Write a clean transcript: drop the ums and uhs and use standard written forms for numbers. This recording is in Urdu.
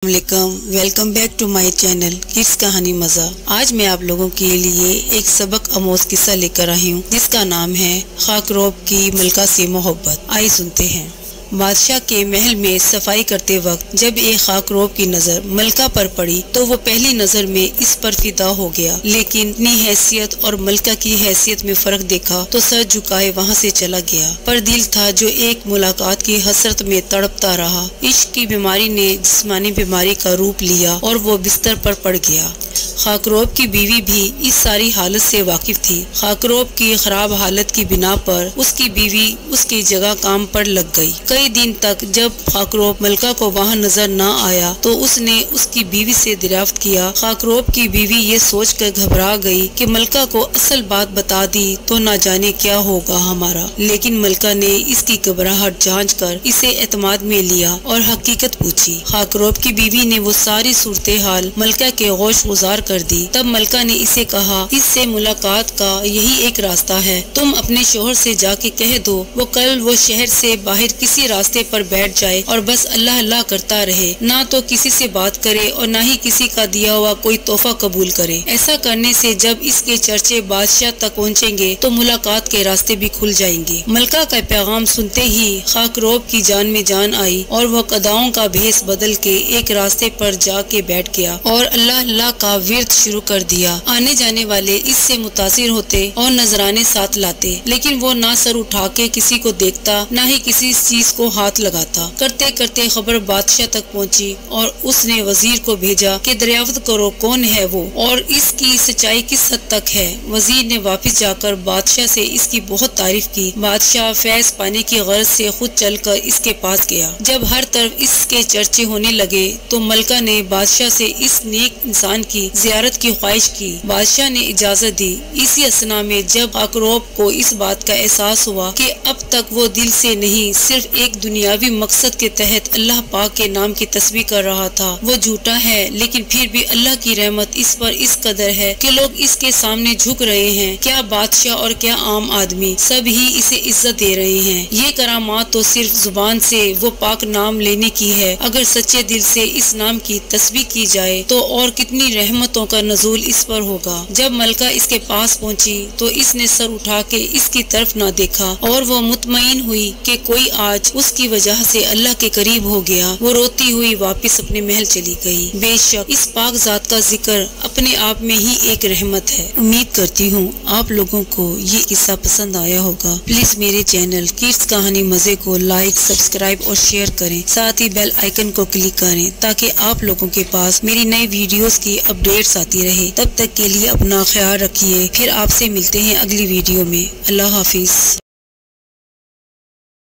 Welcome back to my channel kids کہانی مزہ۔ آج میں آپ لوگوں کے لیے ایک سبق آموز قصہ لے کر آئی ہوں جس کا نام ہے خاکروب کی ملکہ سے محبت۔ آئیے سنتے ہیں۔ بادشاہ کے محل میں صفائی کرتے وقت جب ایک خاکروب کی نظر ملکہ پر پڑی تو وہ پہلی نظر میں اس پر فدا ہو گیا، لیکن اپنی حیثیت اور ملکہ کی حیثیت میں فرق دیکھا تو سر جھکائے وہاں سے چلا گیا۔ پر دل تھا جو ایک ملاقات کی حسرت میں تڑپتا رہا۔ عشق کی بیماری نے جسمانی بیماری کا روپ لیا اور وہ بستر پر پڑ گیا۔ خاکروب کی بیوی بھی اس ساری حالت سے واقف تھی۔ خاکروب کی خراب حالت کی بنا پر اس کی بیوی اس کی جگہ کام پر لگ گئی۔ کئی دن تک جب خاکروب ملکہ کو وہاں نظر نہ آیا تو اس نے اس کی بیوی سے دریافت کیا۔ خاکروب کی بیوی یہ سوچ کر گھبرا گئی کہ ملکہ کو اصل بات بتا دی تو نہ جانے کیا ہوگا ہمارا، لیکن ملکہ نے اس کی گھبراہٹ جانچ کر اسے اعتماد میں لیا اور حقیقت پوچھی۔ خاکروب کی بیوی نے وہ ساری صورتحال ملکہ کے گوش گزار کر دی۔ تب ملکہ نے اسے کہا، اس سے ملاقات کا یہی ایک راستہ ہے، تم اپنے شوہر سے جا کے کہہ دو وہ شہر سے باہر کسی راستے پر بیٹھ جائے اور بس اللہ اللہ کرتا رہے، نہ تو کسی سے بات کرے اور نہ ہی کسی کا دیا ہوا کوئی تحفہ قبول کرے۔ ایسا کرنے سے جب اس کے چرچے بادشاہ تک پہنچیں گے تو ملاقات کے راستے بھی کھل جائیں گے۔ ملکہ کا پیغام سنتے ہی خاکروب کی جان میں جان آئی اور وہ قداؤں کا بھیس بدل کے ایک راستے پر جا کے بیٹھ گیا اور اللہ اللہ کا ورد شروع کر دیا۔ آنے جانے والے اس سے متاثر ہوتے اور نذرانے ساتھ لاتے، لیکن وہ نہ سر اٹھا کے کسی کو دیکھتا نہ ہی کسی چیز کو ہاتھ لگاتا۔ کرتے کرتے خبر بادشاہ تک پہنچی اور اس نے وزیر کو بھیجا کہ دریافت کرو کون ہے وہ اور اس کی سچائی کس حد تک ہے۔ وزیر نے واپس جا کر بادشاہ سے اس کی بہت تعریف کی۔ بادشاہ فیض پانے کی غرض سے خود چل کر اس کے پاس گیا۔ جب ہر طرف اس کے چرچے ہونے لگے تو ملکہ نے بادشاہ سے اس نیک انسان کی زیارت کی خواہش کی۔ بادشاہ نے اجازت دی۔ اسی اثنا میں جب خاکروب کو اس بات کا احساس ہوا کہ اب تک وہ دل سے نہیں صرف ایک دنیاوی مقصد کے تحت اللہ پاک کے نام کی تسبیح کر رہا تھا، وہ جھوٹا ہے لیکن پھر بھی اللہ کی رحمت اس پر اس قدر ہے کہ لوگ اس کے سامنے جھک رہے ہیں، کیا بادشاہ اور کیا عام آدمی، سب ہی اسے عزت دے رہے ہیں۔ یہ کرامات تو صرف زبان سے وہ پاک نام لینے کی ہے، اگر سچے دل سے اس نام کی تسبیح کی جائے تو اور کتنی رحمتوں کا نزول اس پر ہوگا۔ جب ملکہ اس کے پاس پہنچی تو اس نے سر اٹھا کے اس کی طرف نہ دیکھا اور وہ مطمئن ہوئی کہ کوئی آج اس کی وجہ سے اللہ کے قریب ہو گیا۔ وہ روتی ہوئی واپس اپنے محل چلی گئی۔ بے شک اس پاک ذات کا ذکر اپنے آپ میں ہی ایک رحمت ہے۔ امید کرتی ہوں آپ لوگوں کو یہ قصہ پسند آیا ہوگا۔ پلیز میرے چینل کڈس کہانی مزے کو لائک، سبسکرائب اور شیئر کریں، ساتھ ہی بیل آئیکن کو کلک کریں تاکہ آپ لوگوں کے پاس میری نئی ویڈیوز کی اپڈیٹس آتی رہے۔ تب تک کے لیے اپنا خیال رکھیے، پھر آپ سے ملتے ہیں اگلی ویڈیو میں۔ اللہ حافظ۔